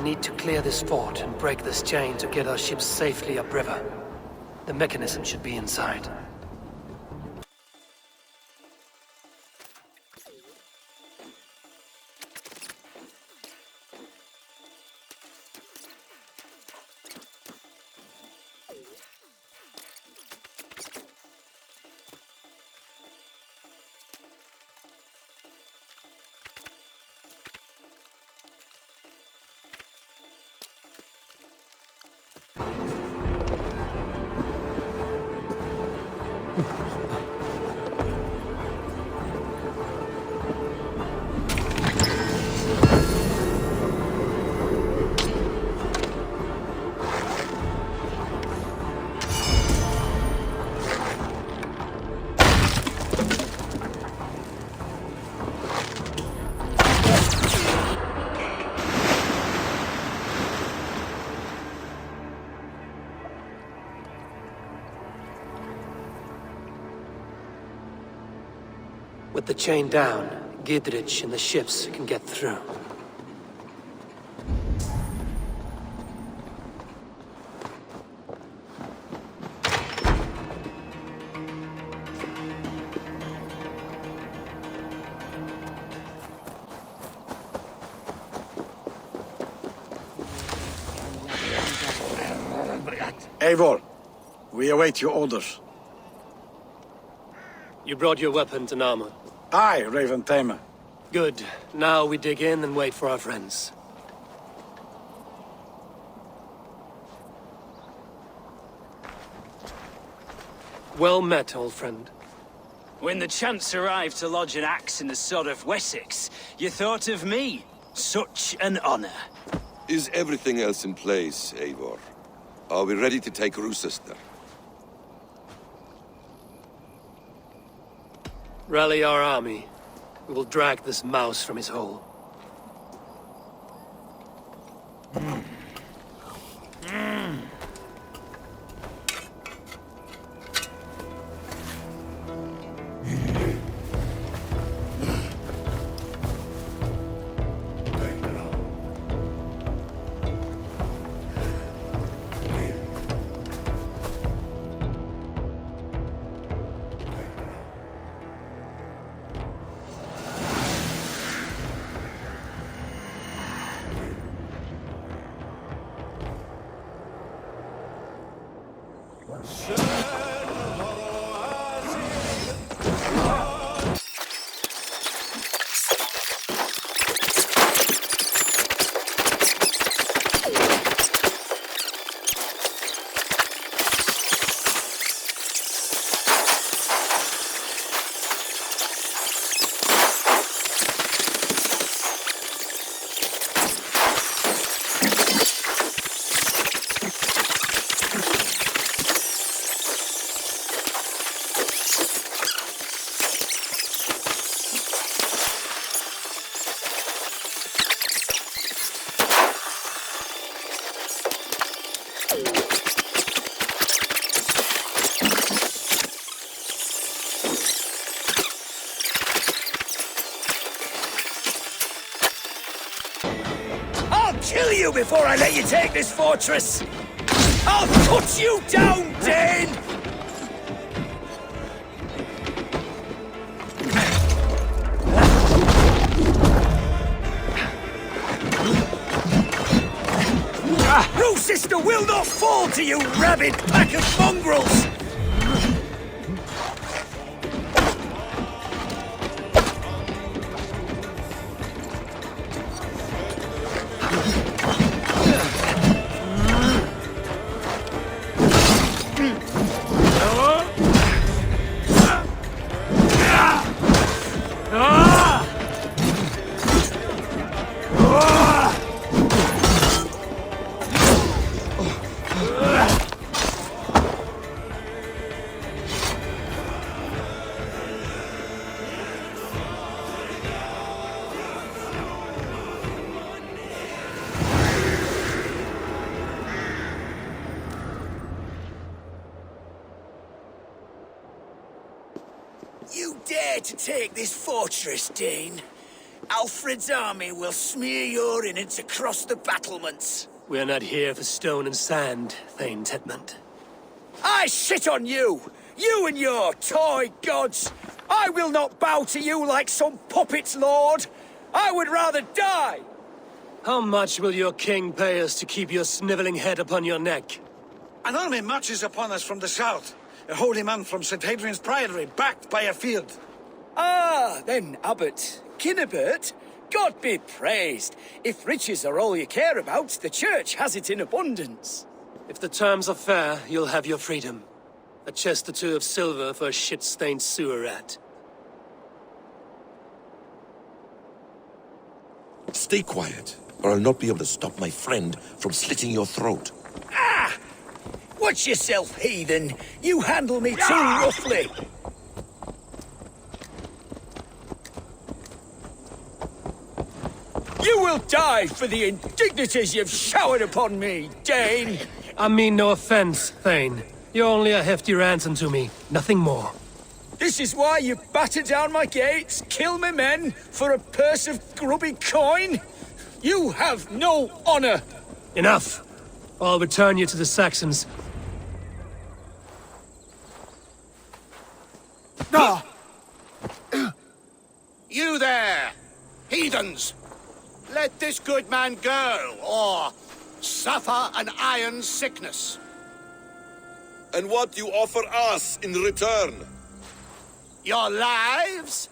need to clear this fort and break this chain to get our ships safely upriver. The mechanism should be inside. With the chain down, Gidrich and the ships can get through. Eivor, we await your orders. You brought your weapons and armor. Aye, Raven Tamer. Good. Now we dig in and wait for our friends. Well met, old friend. When the chance arrived to lodge an axe in the sod of Wessex, you thought of me. Such an honor. Is everything else in place, Eivor? Are we ready to take Rochester? Rally our army. We will drag this mouse from his hole. Kill you before I let you take this fortress! I'll cut you down, Dane! Rochester will not fall to you, rabid pack of mongrels! You dare to take this fortress, Dane? Alfred's army will smear your innards across the battlements. We're not here for stone and sand, Thane Tedmund. I shit on you! You and your toy gods! I will not bow to you like some puppet's lord! I would rather die! How much will your king pay us to keep your sniveling head upon your neck? An army marches upon us from the south. A holy man from St. Hadrian's Priory, backed by a field. Ah, then, Abbot, Kinnebert, God be praised. If riches are all you care about, the church has it in abundance. If the terms are fair, you'll have your freedom. A chest or two of silver for a shit-stained sewer rat. Stay quiet, or I'll not be able to stop my friend from slitting your throat. Ah! Watch yourself, heathen! You handle me too roughly! You will die for the indignities you've showered upon me, Dane! I mean no offense, Thane. You're only a hefty ransom to me, nothing more. This is why you batter down my gates, kill my men, for a purse of grubby coin? You have no honor! Enough! I'll return you to the Saxons. You there, heathens! Let this good man go, or suffer an iron sickness. And what do you offer us in return? Your lives?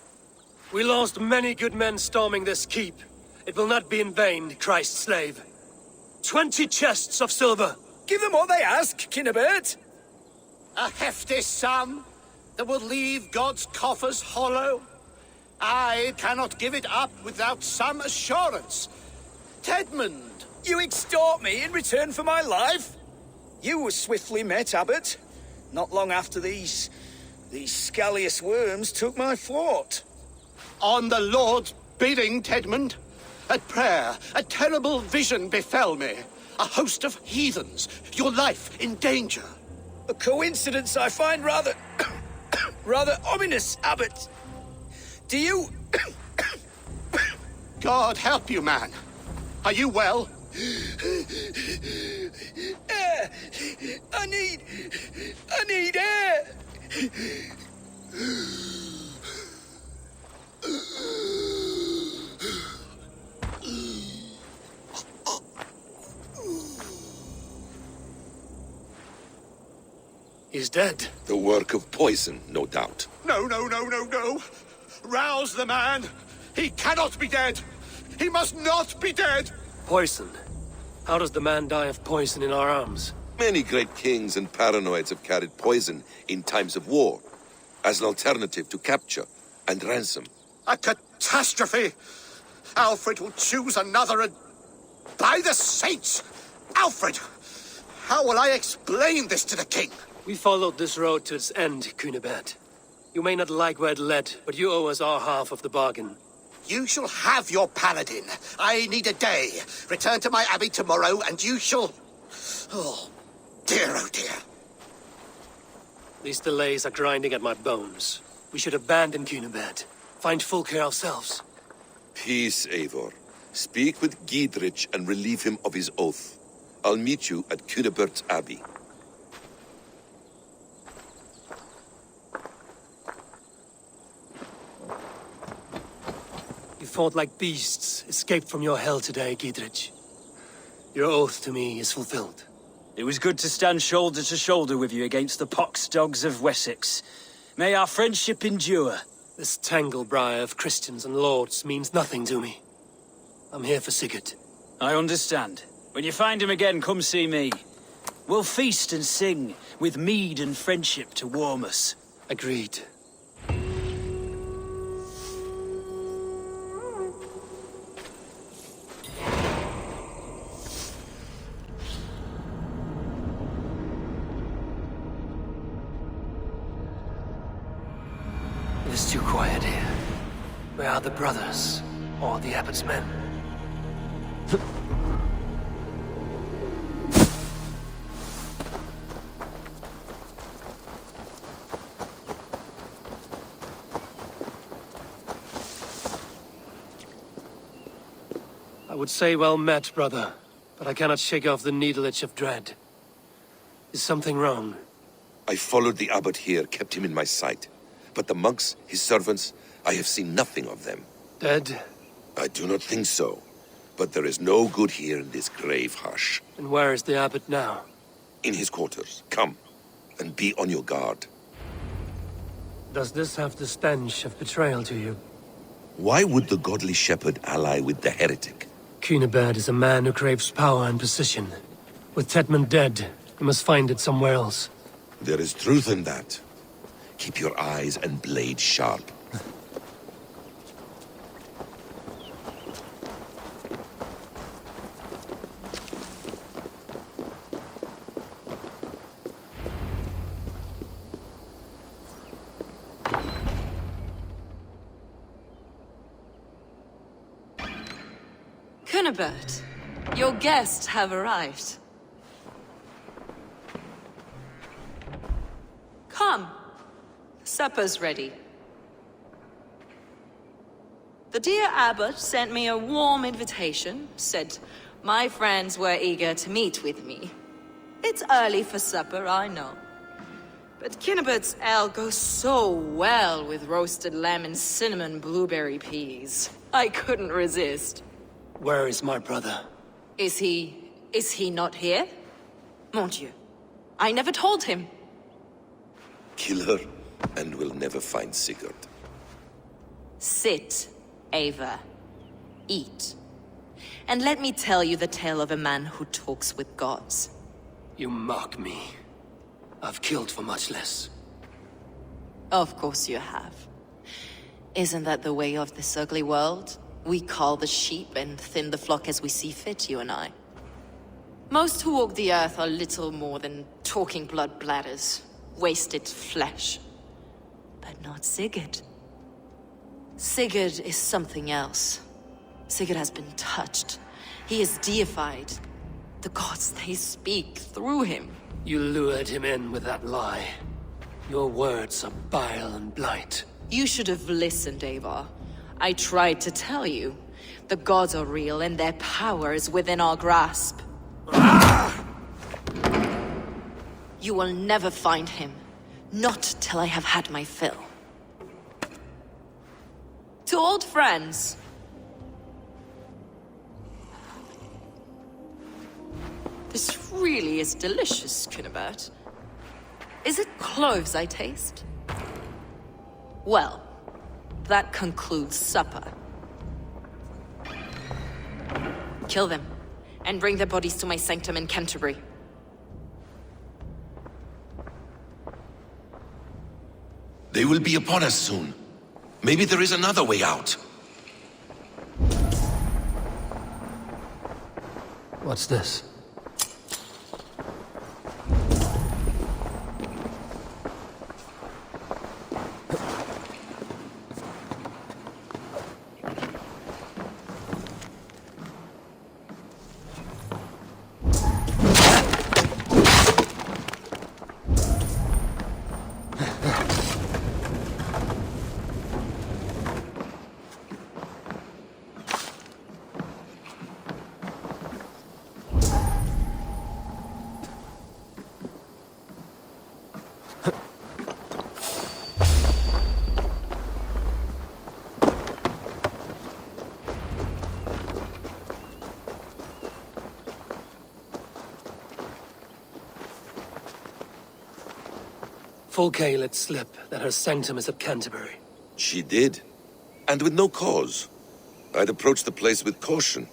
We lost many good men storming this keep. It will not be in vain, Christ's slave. 20 chests of silver! Give them what they ask, Kinnebert! A hefty sum that will leave God's coffers hollow? I cannot give it up without some assurance. Tedmund! You extort me in return for my life? You were swiftly met, Abbot. Not long after these scallious worms took my fort. On the Lord's bidding, Tedmund. At prayer, a terrible vision befell me. A host of heathens, your life in danger. A coincidence I find rather... rather ominous, Abbot. Do you... God help you, man. Are you well? Air! I need air! He's dead. The work of poison, no doubt. No. Rouse the man. He cannot be dead. He must not be dead. Poison. How does the man die of poison in our arms? Many great kings and paranoids have carried poison in times of war, as an alternative to capture and ransom. A catastrophe. Alfred will choose another and... By the saints! Alfred! How will I explain this to the king? We followed this road to its end, Cunibert. You may not like where it led, but you owe us our half of the bargain. You shall have your paladin. I need a day. Return to my abbey tomorrow, and you shall... Oh dear. These delays are grinding at my bones. We should abandon Cunibert. Find Fulke ourselves. Peace, Eivor. Speak with Giedrich and relieve him of his oath. I'll meet you at Cunebert's Abbey. You fought like beasts, escaped from your hell today, Giedrich. Your oath to me is fulfilled. It was good to stand shoulder to shoulder with you against the pox dogs of Wessex. May our friendship endure. This tangle-briar of Christians and lords means nothing to me. I'm here for Sigurd. I understand. When you find him again, come see me. We'll feast and sing, with mead and friendship to warm us. Agreed. It is too quiet here. Where are the brothers, or the abbot's men? I would say well met, brother, but I cannot shake off the needle itch of dread. Is something wrong? I followed the abbot here, kept him in my sight. But the monks, his servants, I have seen nothing of them. Dead? I do not think so. But there is no good here in this grave hush. And where is the abbot now? In his quarters. Come, and be on your guard. Does this have the stench of betrayal to you? Why would the godly shepherd ally with the heretic? Cunibert is a man who craves power and position. With Tetman dead, he must find it somewhere else. There is truth in that. Keep your eyes and blade sharp. Cunibert, your guests have arrived. Come. Supper's ready. The dear abbot sent me a warm invitation, said my friends were eager to meet with me. It's early for supper, I know. But Cunibert's ale goes so well with roasted lamb and cinnamon blueberry peas. I couldn't resist. Where is my brother? Is he not here? Mon Dieu. I never told him. Kill her, and we'll never find Sigurd. Sit, Ava. Eat. And let me tell you the tale of a man who talks with gods. You mock me. I've killed for much less. Of course you have. Isn't that the way of this ugly world? We cull the sheep and thin the flock as we see fit, you and I. Most who walk the earth are little more than talking blood bladders, wasted flesh. But not Sigurd. Sigurd is something else. Sigurd has been touched. He is deified. The gods, they speak through him. You lured him in with that lie. Your words are bile and blight. You should have listened, Ava. I tried to tell you. The gods are real and their power is within our grasp. You will never find him. Not till I have had my fill. To old friends. This really is delicious, Cunibert. Is it cloves I taste? Well, that concludes supper. Kill them, and bring their bodies to my sanctum in Canterbury. They will be upon us soon. Maybe there is another way out. What's this? Fulke let slip that her sanctum is at Canterbury. She did. And with no cause. I'd approach the place with caution.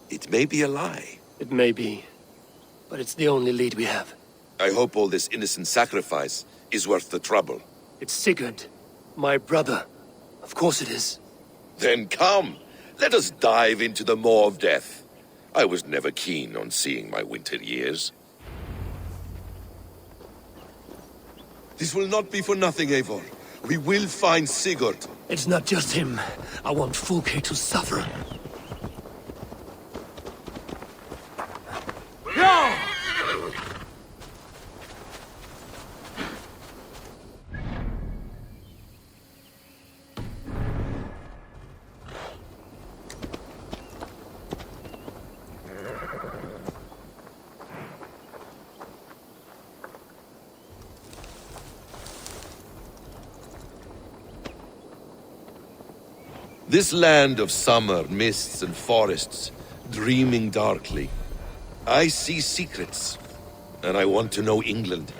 It may be a lie. It may be, but it's the only lead we have. I hope all this innocent sacrifice is worth the trouble. It's Sigurd, my brother. Of course it is. Then come, let us dive into the maw of death. I was never keen on seeing my winter years. This will not be for nothing, Eivor. We will find Sigurd. It's not just him. I want Fulke to suffer. No! This land of summer, mists and forests, dreaming darkly. I see secrets, and I want to know England.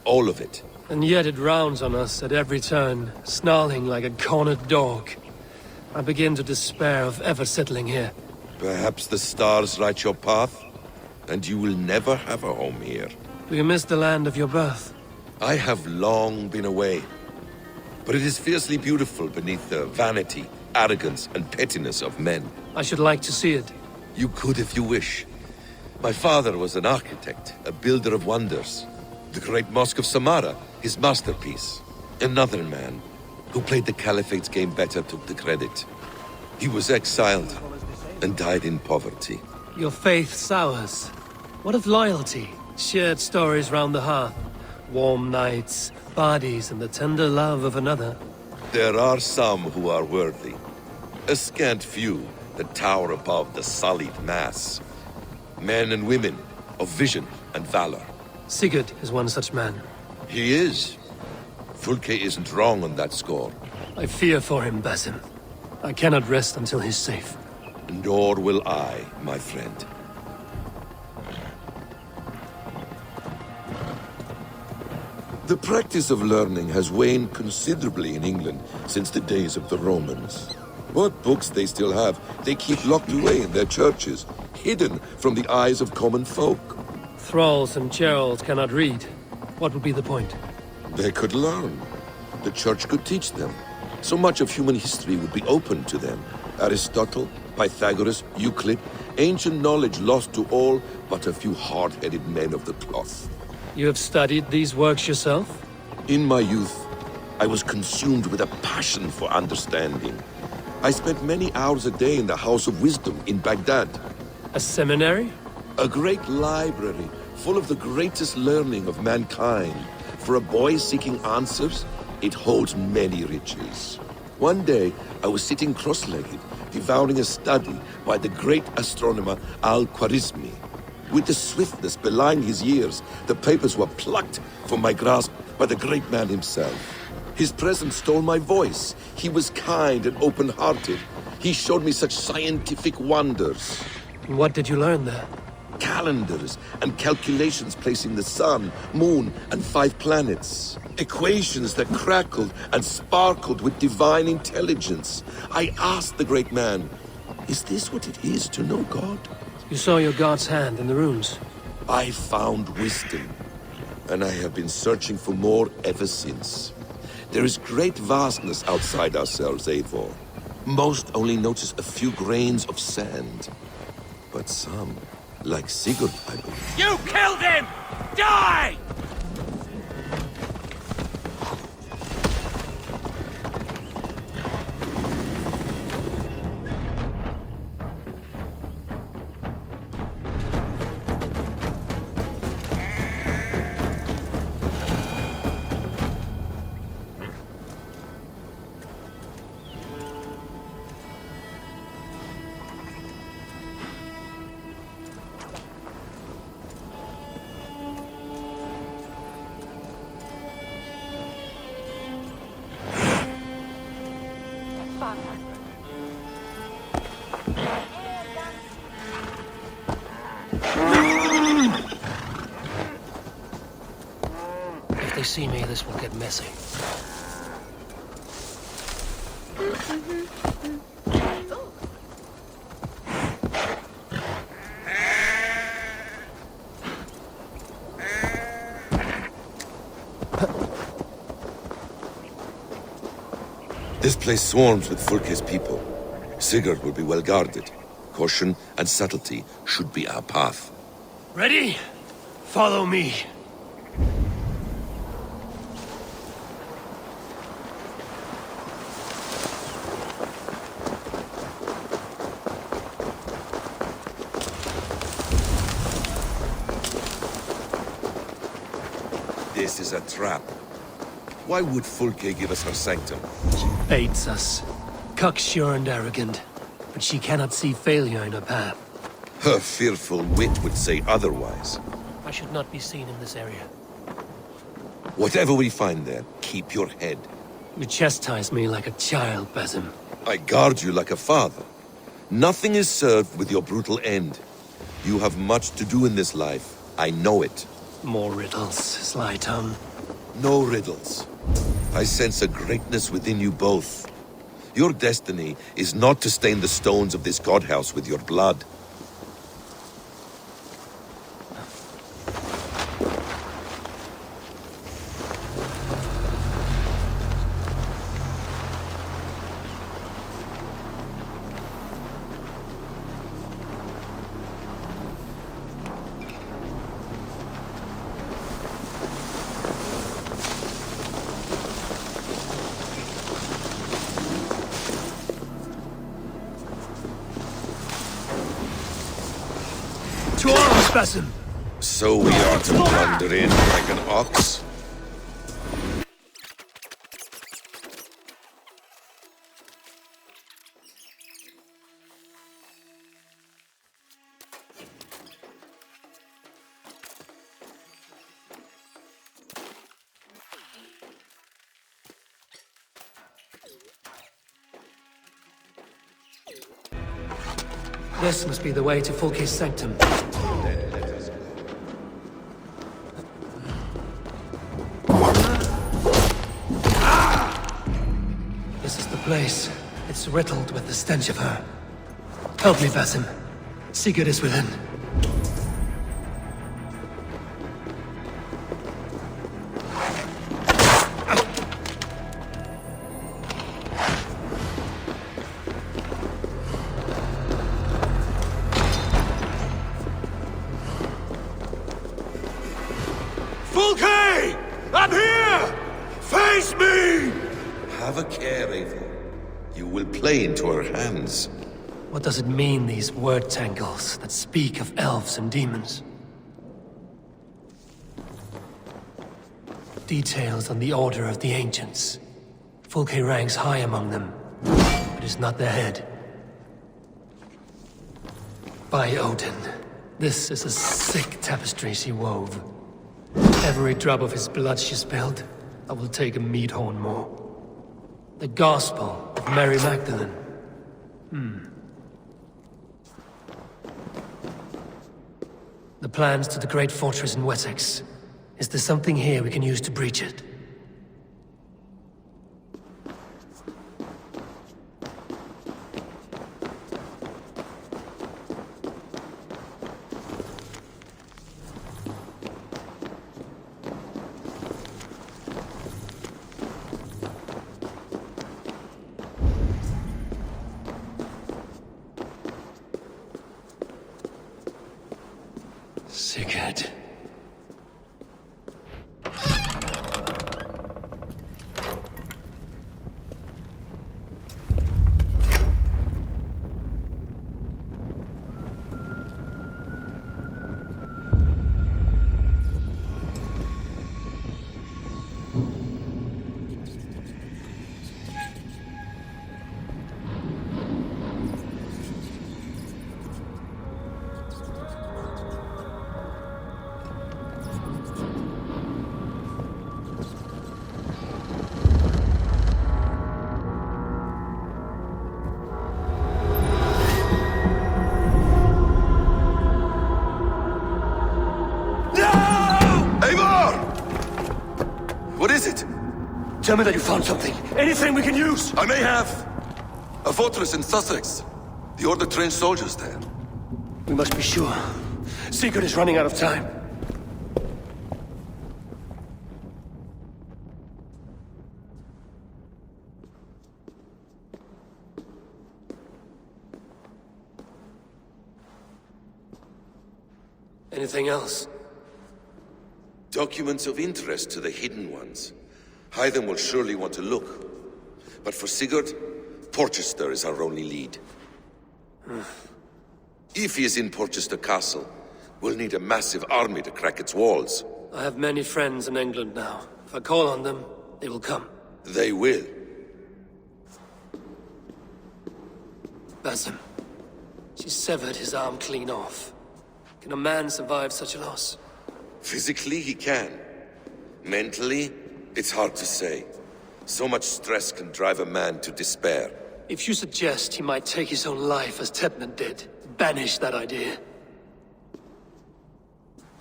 All of it. And yet it rounds on us at every turn, snarling like a cornered dog. I begin to despair of ever settling here. Perhaps the stars write your path, and you will never have a home here. Do you miss the land of your birth? I have long been away, but it is fiercely beautiful beneath the vanity, arrogance, and pettiness of men. I should like to see it. You could if you wish. My father was an architect, a builder of wonders. The great Mosque of Samarra, his masterpiece. Another man, who played the Caliphate's game better, took the credit. He was exiled and died in poverty. Your faith sours. What of loyalty? Shared stories round the hearth. Warm nights, bodies, and the tender love of another. There are some who are worthy. A scant few that tower above the sullied mass. Men and women of vision and valor. Sigurd is one such man. He is. Fulke isn't wrong on that score. I fear for him, Basim. I cannot rest until he's safe. Nor will I, my friend. The practice of learning has waned considerably in England since the days of the Romans. What books they still have, they keep locked away in their churches, hidden from the eyes of common folk. Thralls and churls cannot read. What would be the point? They could learn. The church could teach them. So much of human history would be open to them. Aristotle, Pythagoras, Euclid, ancient knowledge lost to all but a few hard-headed men of the cloth. You have studied these works yourself? In my youth, I was consumed with a passion for understanding. I spent many hours a day in the House of Wisdom in Baghdad. A seminary? A great library full of the greatest learning of mankind. For a boy seeking answers, it holds many riches. One day, I was sitting cross-legged, devouring a study by the great astronomer Al-Khwarizmi. With the swiftness belying his years, the papers were plucked from my grasp by the great man himself. His presence stole my voice. He was kind and open-hearted. He showed me such scientific wonders. What did you learn there? Calendars and calculations placing the sun, moon, and 5 planets. Equations that crackled and sparkled with divine intelligence. I asked the great man, is this what it is to know God? You saw your god's hand in the runes. I found wisdom, and I have been searching for more ever since. There is great vastness outside ourselves, Eivor. Most only notice a few grains of sand. But some, like Sigurd, I believe. You killed him! Die! If they see me, this will get messy. This place swarms with Fulke's people. Sigurd will be well guarded. Caution and subtlety should be our path. Ready? Follow me. This is a trap. Why would Fulke give us her sanctum? She baits us. Cocksure and arrogant. But she cannot see failure in her path. Her fearful wit would say otherwise. I should not be seen in this area. Whatever we find there, keep your head. You chastise me like a child, Basim. I guard you like a father. Nothing is served with your brutal end. You have much to do in this life. I know it. More riddles, sly tongue. No riddles. I sense a greatness within you both. Your destiny is not to stain the stones of this godhouse with your blood. To arms, Basim! So we are to wander in like an ox? This must be the way to Fulke's sanctum. This is the place. It's riddled with the stench of her. Help me, Basim. Sigurd is within. Fulke! I'm here! Face me! Have a care, Eivor. You will play into her hands. What does it mean, these word tangles that speak of elves and demons? Details on the Order of the Ancients. Fulke ranks high among them, but is not their head. By Odin, this is a sick tapestry she wove. Every drop of his blood she spilled, I will take a meat horn more. The Gospel of Mary Magdalene. The plans to the great fortress in Wessex. Is there something here we can use to breach it? Sigurd. What is it? Tell me that you found something. Anything we can use! I may have. A fortress in Sussex. The Order trained soldiers there. We must be sure. Sigurd is running out of time. Anything else? Documents of interest to the Hidden Ones. Hyden will surely want to look. But for Sigurd, Porchester is our only lead. If he is in Porchester Castle, we'll need a massive army to crack its walls. I have many friends in England now. If I call on them, they will come. They will. Basim. She severed his arm clean off. Can a man survive such a loss? Physically, he can. Mentally, it's hard to say. So much stress can drive a man to despair. If you suggest he might take his own life as Tebman did, banish that idea.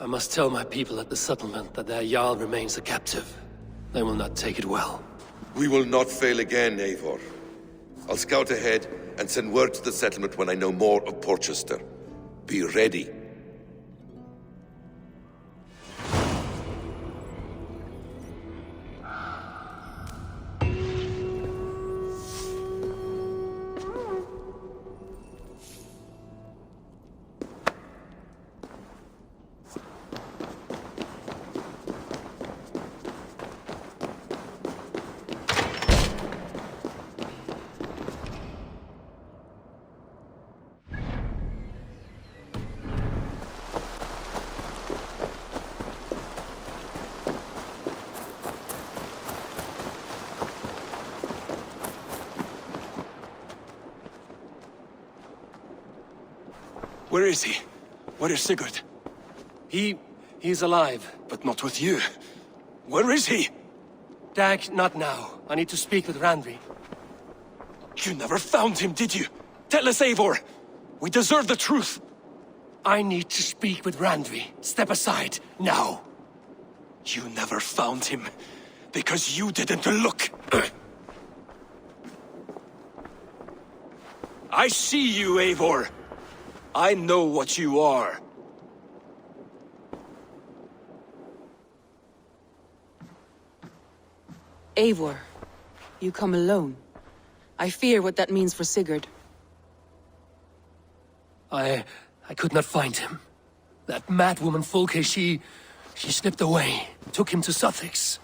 I must tell my people at the settlement that their Jarl remains a captive. They will not take it well. We will not fail again, Eivor. I'll scout ahead and send word to the settlement when I know more of Porchester. Be ready. Where is he? Where is Sigurd? He's alive. But not with you. Where is he? Dag, not now. I need to speak with Randvi. You never found him, did you? Tell us, Eivor! We deserve the truth! I need to speak with Randvi. Step aside, now. You never found him, because you didn't look. I see you, Eivor. I know what you are. Eivor, you come alone. I fear what that means for Sigurd. I could not find him. That madwoman Folke, she slipped away, took him to Sussex.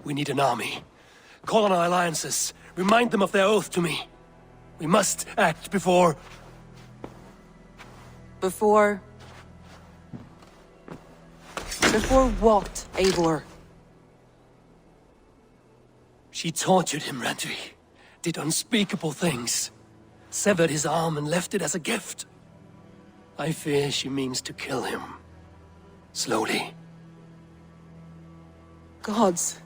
We need an army. Call on our alliances. Remind them of their oath to me. We must act before... Before what, Eivor? She tortured him, Randvi. Did unspeakable things. Severed his arm and left it as a gift. I fear she means to kill him. Slowly. Gods.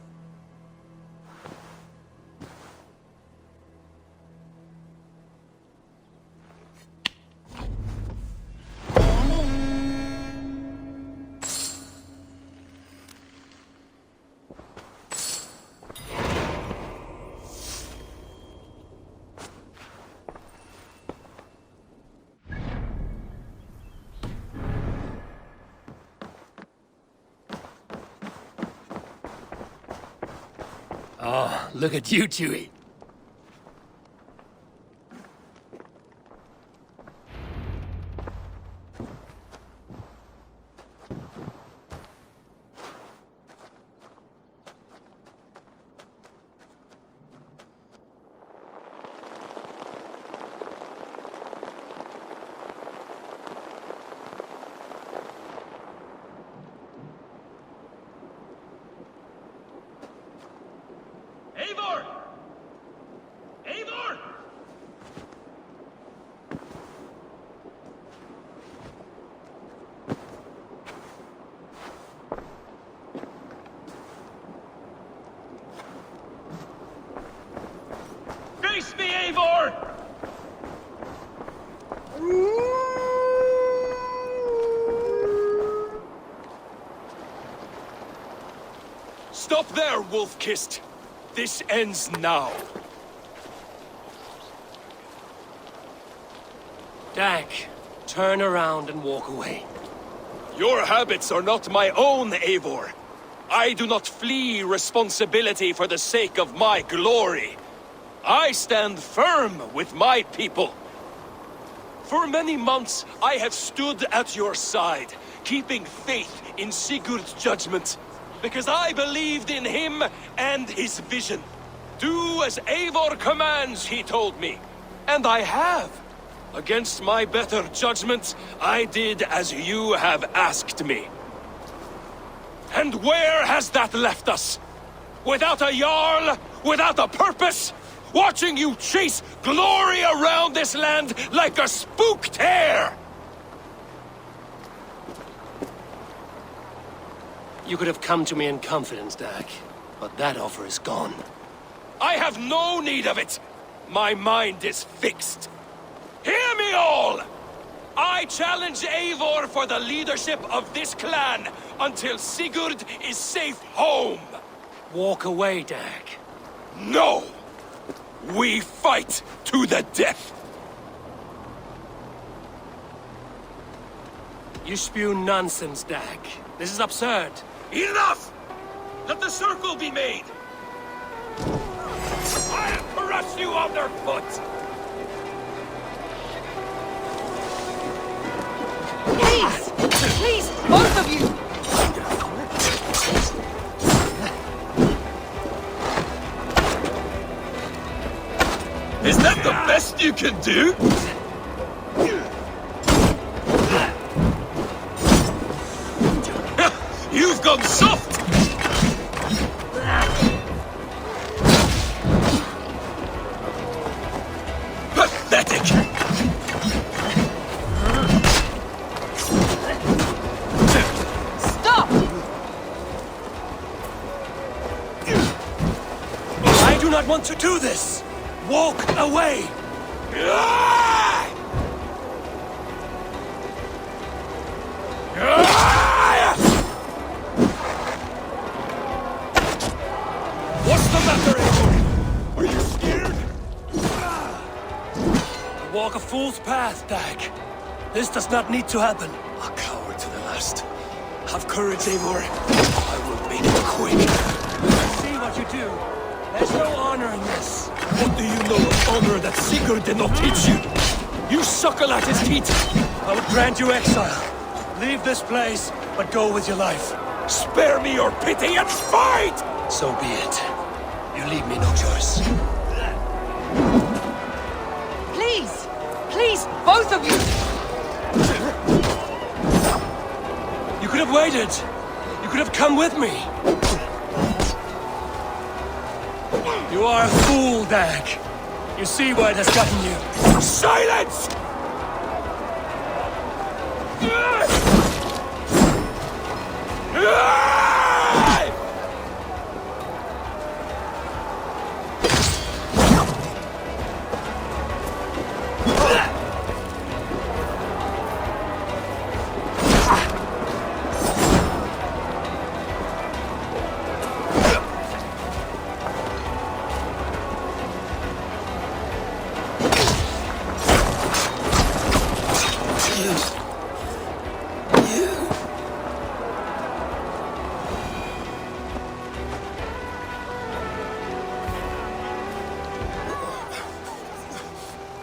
Oh, look at you, Chewie. Eivor! Eivor! Face me, Eivor! Stop there, wolf-kissed! This ends now. Dag, turn around and walk away. Your habits are not my own, Eivor. I do not flee responsibility for the sake of my glory. I stand firm with my people. For many months, I have stood at your side, keeping faith in Sigurd's judgment. Because I believed in him and his vision. Do as Eivor commands, he told me. And I have. Against my better judgment, I did as you have asked me. And where has that left us? Without a Jarl? Without a purpose? Watching you chase glory around this land like a spooked hare! You could have come to me in confidence, Dag, but that offer is gone. I have no need of it! My mind is fixed. Hear me all! I challenge Eivor for the leadership of this clan until Sigurd is safe home! Walk away, Dag. No! We fight to the death! You spew nonsense, Dag. This is absurd. Enough! Let the circle be made! I'll crush you underfoot! Please! Please, both of you! Is that the best you can do? You've gone soft! Pathetic! Stop! I do not want to do this! Walk away! What's the matter, Eivor? Are you scared? Walk a fool's path, Dag. This does not need to happen. A coward to the last. Have courage, Eivor. I will make it quick. See what you do. There's no honor in this. What do you know of honor that Sigurd did not teach you? You suckle at his teeth. I would grant you exile. Leave this place, but go with your life. Spare me your pity and fight! So be it. You leave me no choice. Please! Please, both of you! You could have waited. You could have come with me. You are a fool, Dag. You see where it has gotten you. Silence!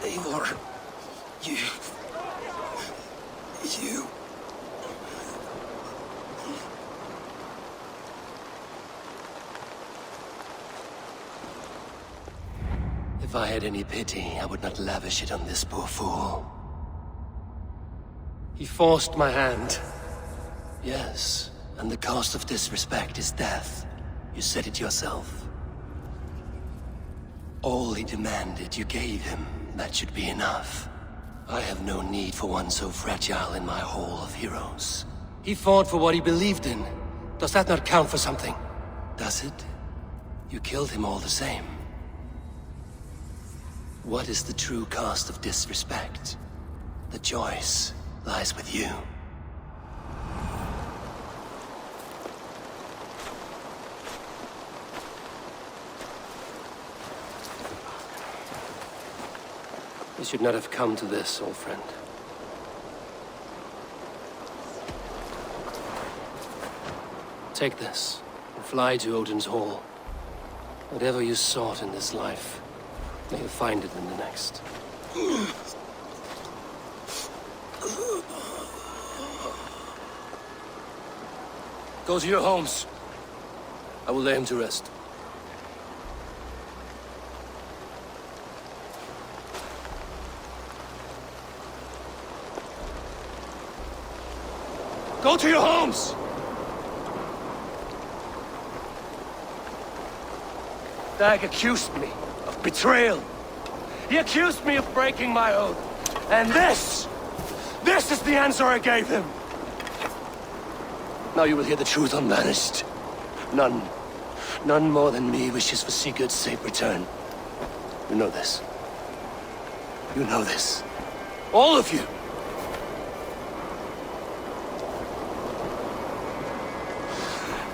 Eivor, you... If I had any pity, I would not lavish it on this poor fool. He forced my hand. Yes, and the cost of disrespect is death. You said it yourself. All he demanded, you gave him. That should be enough. I have no need for one so fragile in my hall of heroes. He fought for what he believed in. Does that not count for something? Does it? You killed him all the same. What is the true cost of disrespect? The choice lies with you. We should not have come to this, old friend. Take this, and fly to Odin's Hall. Whatever you sought in this life, may you find it in the next. Go to your homes. I will lay him to rest. Go to your homes! Dag accused me of betrayal. He accused me of breaking my oath. And this is the answer I gave him. Now you will hear the truth unvanished. None None more than me wishes for Sigurd's safe return. You know this. You know this. All of you!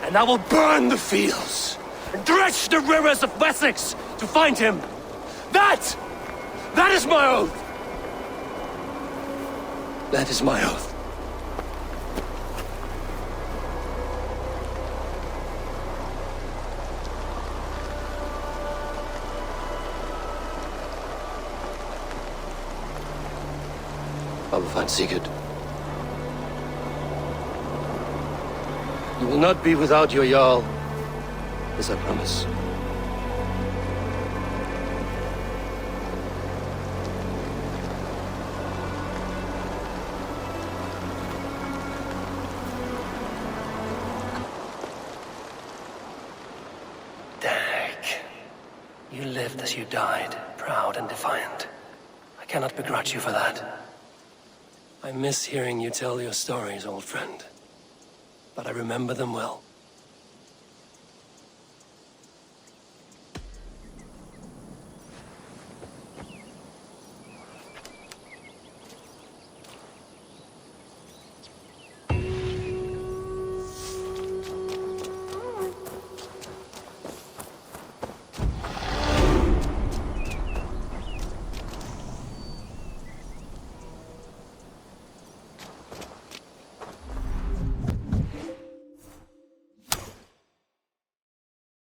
And I will burn the fields, and dredge the rivers of Wessex to find him! That is my oath! That is my oath. I will find Sigurd. You will not be without your Jarl, as I promise. Derek, you lived as you died, proud and defiant. I cannot begrudge you for that. I miss hearing you tell your stories, old friend. But I remember them well.